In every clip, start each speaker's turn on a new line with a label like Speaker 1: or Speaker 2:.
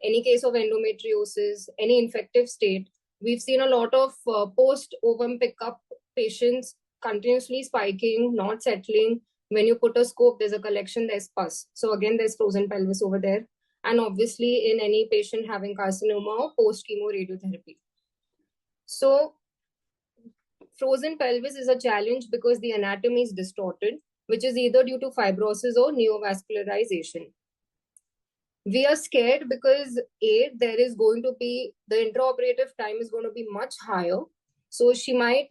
Speaker 1: any case of endometriosis, any infective state, we've seen a lot of post-ovum pickup patients continuously spiking, not settling. When you put a scope, there's a collection, there's pus. So again, there's frozen pelvis over there. And obviously in any patient having carcinoma or post-chemo radiotherapy. So frozen pelvis is a challenge because the anatomy is distorted, which is either due to fibrosis or neovascularization. We are scared because there is going to be, the intraoperative time is going to be much higher. So she might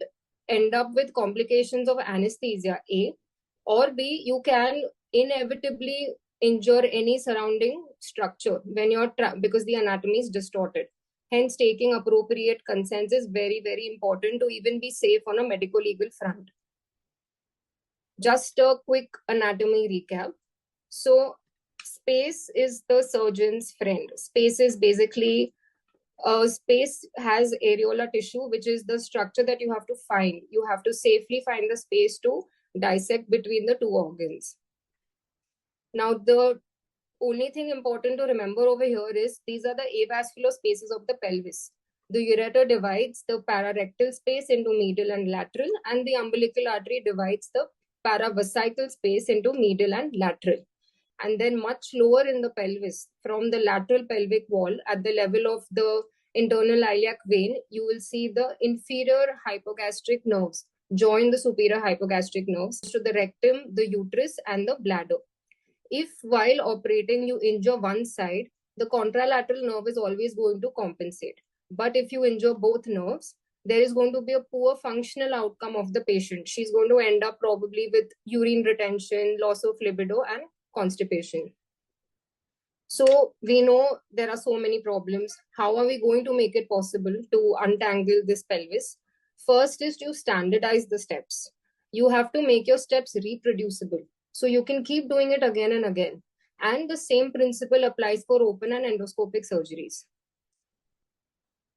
Speaker 1: end up with complications of anesthesia, A, or B, you can inevitably injure any surrounding structure when you're, because the anatomy is distorted. Hence, taking appropriate consents is very, very important to even be safe on a medico-legal front. Just a quick anatomy recap. So, space is the surgeon's friend. Space is basically, space has areolar tissue, which is the structure that you have to find. You have to safely find the space to dissect between the two organs. Now, the only thing important to remember over here is these are the avascular spaces of the pelvis. The ureter divides the pararectal space into medial and lateral, and the umbilical artery divides the paravesical space into medial and lateral. And then much lower in the pelvis, from the lateral pelvic wall at the level of the internal iliac vein, you will see the inferior hypogastric nerves join the superior hypogastric nerves to the rectum, the uterus, and the bladder. If while operating you injure one side, the contralateral nerve is always going to compensate. But if you injure both nerves, there is going to be a poor functional outcome of the patient. She's going to end up probably with urine retention, loss of libido, and constipation. So we know there are so many problems. How are we going to make it possible to untangle this pelvis? First is to standardize the steps. You have to make your steps reproducible. So you can keep doing it again and again. And the same principle applies for open and endoscopic surgeries.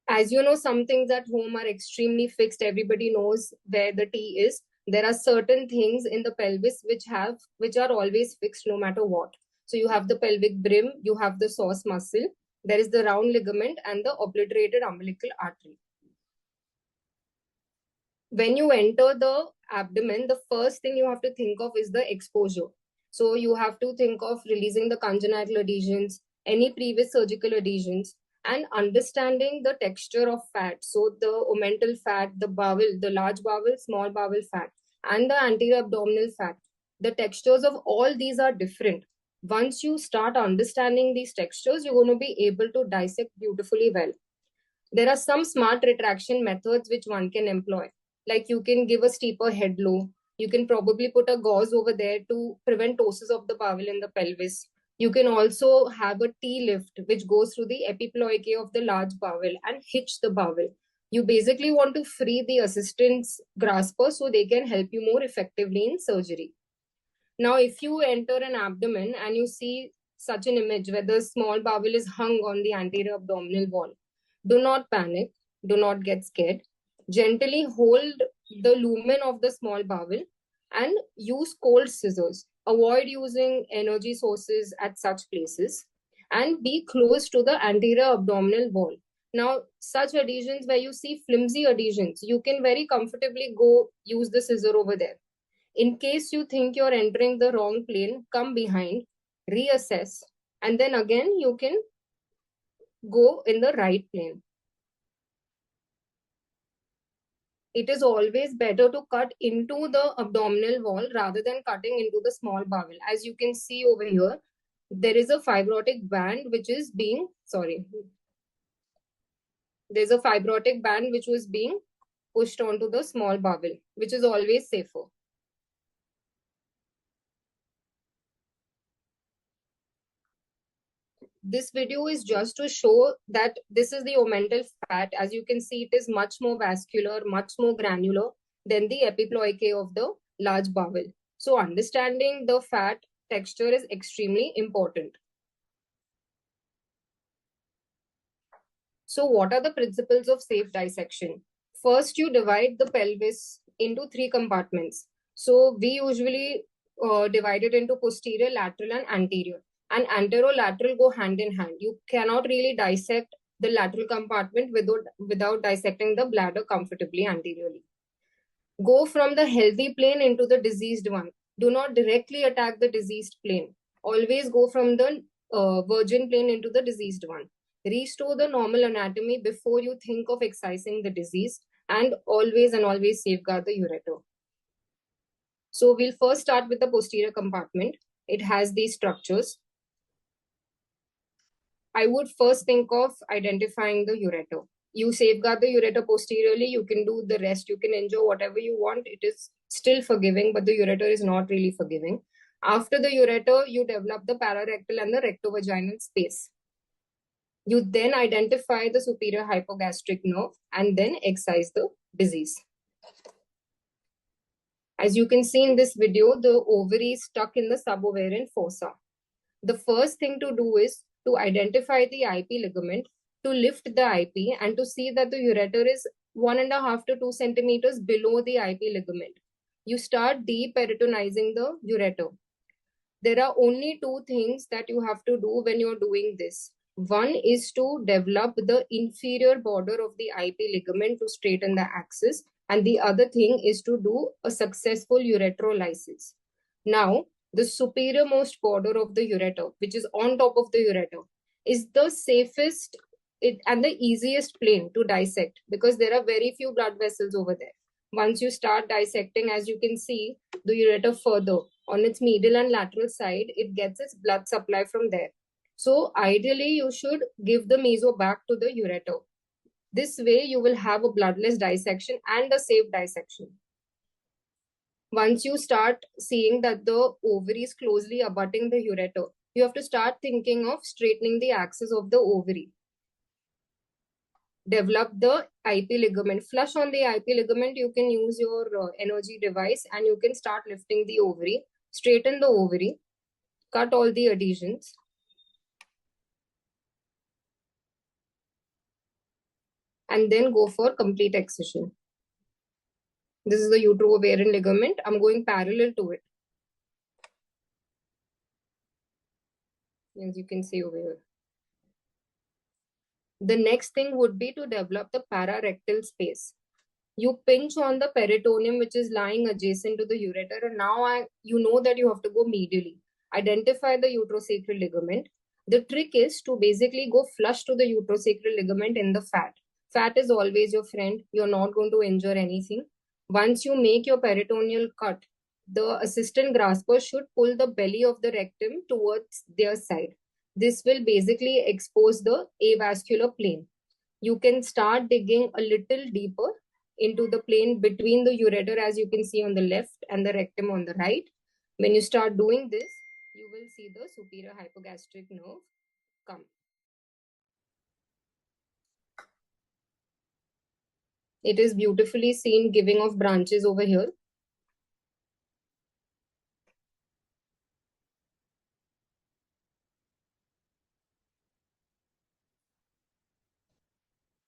Speaker 1: As you know, some things at home are extremely fixed. Everybody knows where the T is. There are certain things in the pelvis which are always fixed no matter what. So you have the pelvic brim, you have the psoas muscle, there is the round ligament and the obliterated umbilical artery. When you enter the abdomen, the first thing you have to think of is the exposure. So you have to think of releasing the congenital adhesions, any previous surgical adhesions, and understanding the texture of fat. So the omental fat, the bowel, the large bowel, small bowel fat, and the anterior abdominal fat. The textures of all these are different. Once you start understanding these textures, you're going to be able to dissect beautifully well. There are some smart retraction methods which one can employ. Like you can give a steeper head low. You can probably put a gauze over there to prevent ptosis of the bowel in the pelvis. You can also have a T-lift, which goes through the epiploicae of the large bowel and hitch the bowel. You basically want to free the assistant's grasper so they can help you more effectively in surgery. Now, if you enter an abdomen and you see such an image where the small bowel is hung on the anterior abdominal wall, do not panic, do not get scared. Gently hold the lumen of the small bowel and use cold scissors. Avoid using energy sources at such places and be close to the anterior abdominal wall. Now, such adhesions where you see flimsy adhesions, you can very comfortably go use the scissor over there. In case you think you're entering the wrong plane, come behind, reassess, and then again you can go in the right plane. It is always better to cut into the abdominal wall rather than cutting into the small bowel. As you can see over here, there is a fibrotic band which is being, there's a fibrotic band which was being pushed onto the small bowel, which is always safer. This video is just to show that this is the omental fat. As you can see, it is much more vascular, much more granular than the epiploicae of the large bowel. So understanding the fat texture is extremely important. So what are the principles of safe dissection? First, you divide the pelvis into 3 compartments. So we usually divide it into posterior, lateral, and anterior. and anterolateral go hand in hand. You cannot really dissect the lateral compartment without dissecting the bladder comfortably anteriorly. Go from the healthy plane into the diseased one. Do not directly attack the diseased plane. Always go from the virgin plane into the diseased one. Restore the normal anatomy before you think of excising the disease, and always safeguard the ureter. So we'll first start with the posterior compartment. It has these structures. I would first think of identifying the ureter. You safeguard the ureter posteriorly, you can do the rest, you can enjoy whatever you want. It is still forgiving, but the ureter is not really forgiving. After the ureter, you develop the pararectal and the rectovaginal space. You then identify the superior hypogastric nerve and then excise the disease. As you can see in this video, the ovary is stuck in the subovarian fossa. The first thing to do is to identify the IP ligament, to lift the IP and to see that the ureter is 1.5 to 2 centimeters below the IP ligament. You start deperitonizing the ureter. There are only two things that you have to do when you're doing this. One is to develop the inferior border of the IP ligament to straighten the axis, and the other thing is to do a successful ureterolysis. Now, the superiormost border of the ureter, which is on top of the ureter, is the safest and the easiest plane to dissect because there are very few blood vessels over there. Once you start dissecting, as you can see, the ureter further on its medial and lateral side, it gets its blood supply from there. So ideally, you should give the meso back to the ureter. This way, you will have a bloodless dissection and a safe dissection. Once you start seeing that the ovary is closely abutting the ureter, you have to start thinking of straightening the axis of the ovary. Develop the IP ligament. Flush on the IP ligament, you can use your energy device and you can start lifting the ovary. Straighten the ovary. Cut all the adhesions. And then go for complete excision. This is the uterovarian ligament. I'm going parallel to it. As you can see over here. The next thing would be to develop the pararectal space. You pinch on the peritoneum, which is lying adjacent to the ureter, and now you know that you have to go medially. Identify the uterosacral ligament. The trick is to basically go flush to the uterosacral ligament in the fat. Fat is always your friend. You're not going to injure anything. Once you make your peritoneal cut, the assistant grasper should pull the belly of the rectum towards their side. This will basically expose the avascular plane. You can start digging a little deeper into the plane between the ureter, as you can see on the left, and the rectum on the right. When you start doing this, you will see the superior hypogastric nerve come. It is beautifully seen giving off branches over here.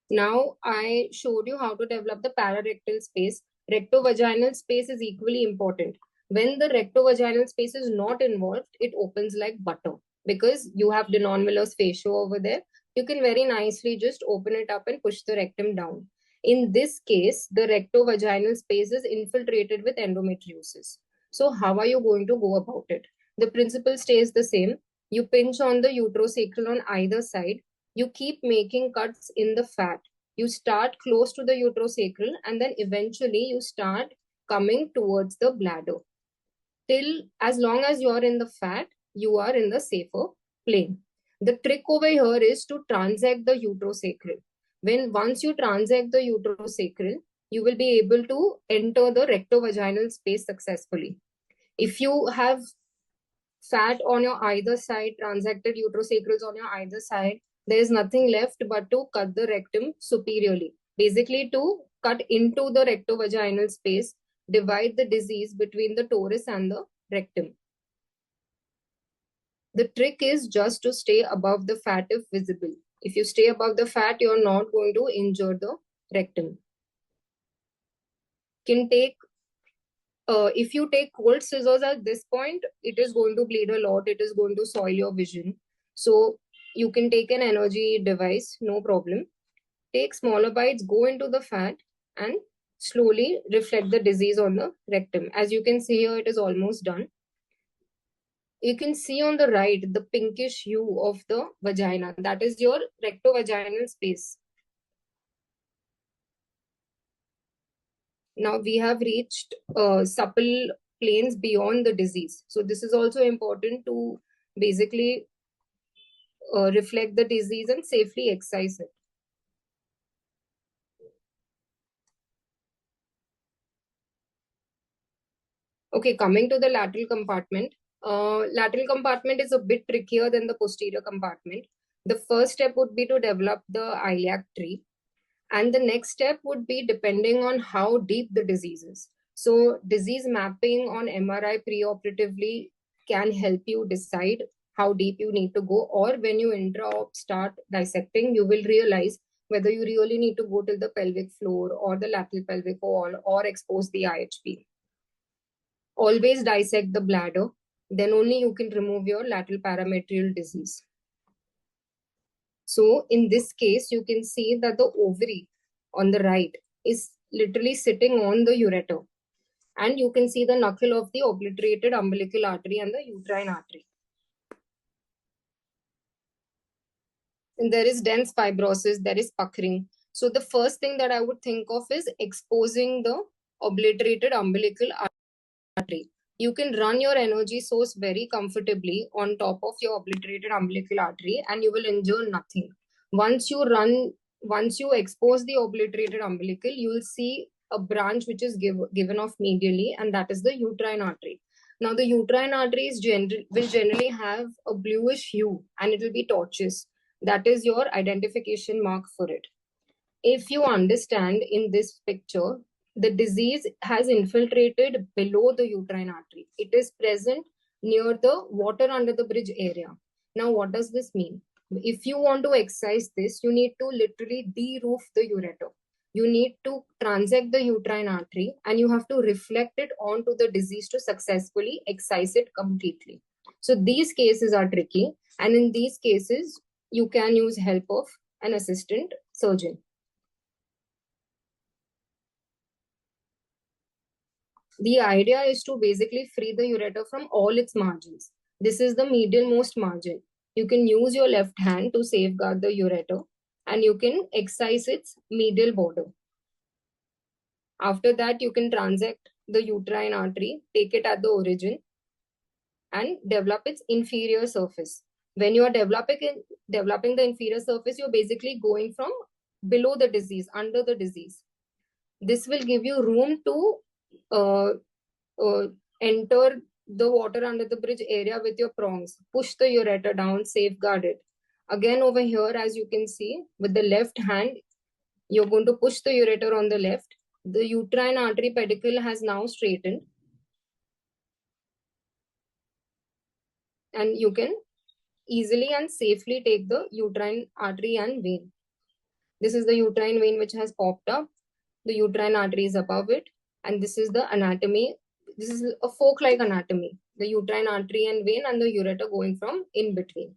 Speaker 1: Now I showed you how to develop the pararectal space. Rectovaginal space is equally important. When the rectovaginal space is not involved, it opens like butter because you have the non-Miller's fascia over there. You can very nicely just open it up and push the rectum down. In this case, the rectovaginal space is infiltrated with endometriosis. So how are you going to go about it? The principle stays the same. You pinch on the uterosacral on either side. You keep making cuts in the fat. You start close to the uterosacral and then eventually you start coming towards the bladder. Till as long as you're in the fat, you are in the safer plane. The trick over here is to transect the uterosacral. Once you transect the uterosacral, you will be able to enter the rectovaginal space successfully. If you have fat on your either side, transected uterosacrals on your either side, there is nothing left but to cut the rectum superiorly. Basically, to cut into the rectovaginal space, divide the disease between the torus and the rectum. The trick is just to stay above the fat if visible. If you stay above the fat, you're not going to injure the rectum. Can take if you take cold scissors at this point, it is going to bleed a lot. It is going to soil your vision. So you can take an energy device, no problem. Take smaller bites, go into the fat, and slowly reflect the disease on the rectum. As you can see here, it is almost done. You can see on the right the pinkish hue of the vagina. That is your rectovaginal space. Now we have reached supple planes beyond the disease. So this is also important to basically reflect the disease and safely excise it. Okay, coming to the lateral compartment. Lateral compartment is a bit trickier than the posterior compartment. The first step would be to develop the iliac tree. And the next step would be depending on how deep the disease is. So disease mapping on MRI preoperatively can help you decide how deep you need to go, or when you intra-op start dissecting, you will realize whether you really need to go till the pelvic floor or the lateral pelvic wall or expose the IHP. Always dissect the bladder, then only you can remove your lateral parametrial disease. So in this case, you can see that the ovary on the right is literally sitting on the ureter. And you can see the knuckle of the obliterated umbilical artery and the uterine artery. And there is dense fibrosis, there is puckering. So the first thing that I would think of is exposing the obliterated umbilical artery. You can run your energy source very comfortably on top of your obliterated umbilical artery and you will injure nothing. Once you expose the obliterated umbilical, you will see a branch which is given off medially, and that is the uterine artery. Now the uterine artery will generally have a bluish hue and it will be tortuous. That is your identification mark for it. If you understand in this picture, the disease has infiltrated below the uterine artery. It is present near the water under the bridge area. Now, what does this mean? If you want to excise this, you need to literally de-roof the ureter. You need to transect the uterine artery and you have to reflect it onto the disease to successfully excise it completely. So these cases are tricky, and in these cases, you can use help of an assistant surgeon. The idea is to basically free the ureter from all its margins. This is the medialmost margin. You can use your left hand to safeguard the ureter and you can excise its medial border. After that, you can transect the uterine artery, take it at the origin and develop its inferior surface. When you are developing the inferior surface, you're basically going from below the disease, under the disease. This will give you room to enter the water under the bridge area with your prongs. Push the ureter down, safeguard it. Again, over here, as you can see, with the left hand, you're going to push the ureter on the left. The uterine artery pedicle has now straightened. And you can easily and safely take the uterine artery and vein. This is the uterine vein which has popped up. The uterine artery is above it. And this is the anatomy. This is a fork-like anatomy. The uterine artery and vein and the ureter going from in between.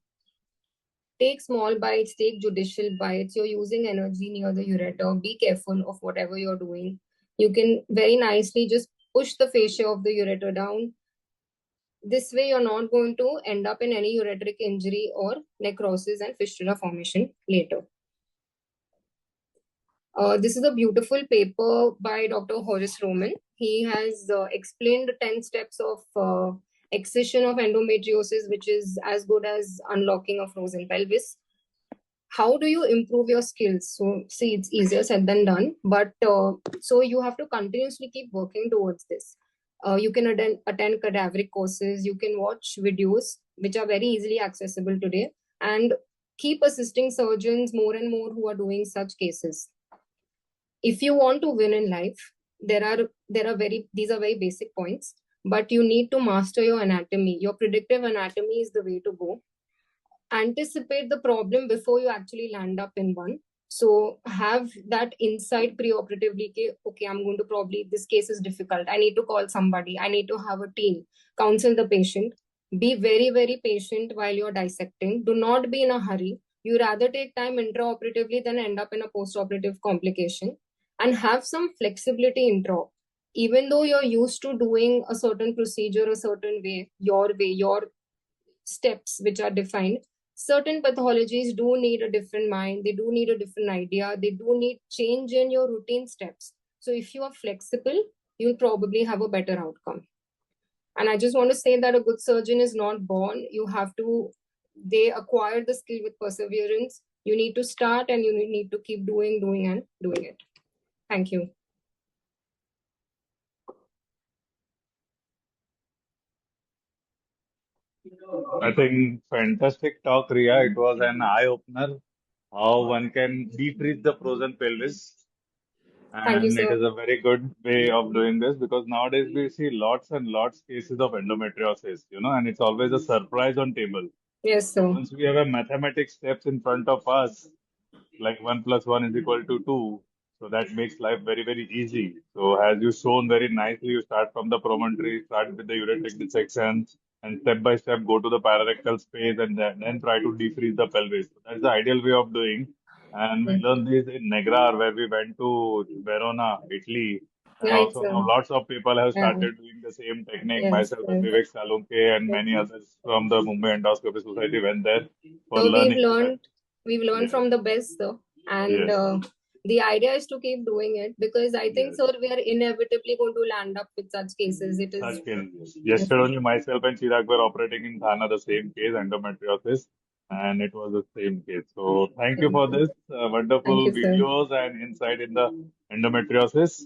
Speaker 1: Take small bites, take judicial bites. You're using energy near the ureter. Be careful of whatever you're doing. You can very nicely just push the fascia of the ureter down. This way, you're not going to end up in any ureteric injury or necrosis and fistula formation later. This is a beautiful paper by Dr. Horace Roman. He has explained the 10 steps of excision of endometriosis, which is as good as unlocking of frozen pelvis. How do you improve your skills? So, see, it's easier said than done, but so you have to continuously keep working towards this. You can attend cadaveric courses, you can watch videos, which are very easily accessible today, and keep assisting surgeons more and more who are doing such cases. If you want to win in life, these are very basic points, but you need to master your anatomy. Your predictive anatomy is the way to go. Anticipate the problem before you actually land up in one. So have that insight preoperatively, okay, I'm going to probably, this case is difficult. I need to call somebody. I need to have a team, counsel the patient. Be very, very patient while you're dissecting. Do not be in a hurry. You rather take time intraoperatively than end up in a postoperative complication, and have some flexibility intro. Even though you're used to doing a certain procedure a certain way, your steps which are defined, certain pathologies do need a different mind, they do need a different idea, they do need change in your routine steps. So if you are flexible, you'll probably have a better outcome. And I just want to say that a good surgeon is not born. You have to, they acquire the skill with perseverance. You need to start and you need to keep doing and doing it. Thank you.
Speaker 2: I think fantastic talk, Ria. It was an eye-opener how one can decrease the frozen pelvis.
Speaker 1: Thank you,
Speaker 2: And it
Speaker 1: sir.
Speaker 2: is a very good way of doing this because nowadays we see lots and lots cases of endometriosis, and it's always a surprise on table.
Speaker 1: Yes,
Speaker 2: So
Speaker 1: sir.
Speaker 2: once we have a mathematics steps in front of us, like 1 + 1 = 2. So that makes life very, very easy. So as you shown very nicely, you start from the promontory, start with the ureteric dissection, and step by step go to the pararectal space and then try to defreeze the pelvis. So that's the ideal way of doing. And we learned this in Negrar, where we went to Verona, Italy. And
Speaker 1: Right,
Speaker 2: also
Speaker 1: sir.
Speaker 2: now lots of people have
Speaker 1: Yeah.
Speaker 2: started doing the same technique.
Speaker 1: Yes,
Speaker 2: Myself and
Speaker 1: yes,
Speaker 2: Vivek Salunke and
Speaker 1: yes.
Speaker 2: many others from the Mumbai Endoscopy Society went there for
Speaker 1: So
Speaker 2: learning. So that,
Speaker 1: we've learned
Speaker 2: yes,
Speaker 1: from the best, sir. And
Speaker 2: yes.
Speaker 1: the idea is to keep doing it, because I think,
Speaker 2: Yes,
Speaker 1: sir, we are inevitably going to land up with such cases. It is,
Speaker 2: such cases.
Speaker 1: yes,
Speaker 2: Yesterday only myself and Chirag were operating in Thana, the same case, endometriosis, and it was the same case. So thank you for
Speaker 1: sir.
Speaker 2: this
Speaker 1: Thank
Speaker 2: wonderful
Speaker 1: you, sir.
Speaker 2: videos and insight in the endometriosis.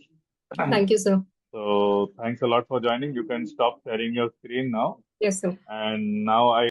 Speaker 1: Thank you, sir.
Speaker 2: So thanks a lot for joining. You can stop sharing your screen now.
Speaker 1: Yes, sir.
Speaker 2: And now I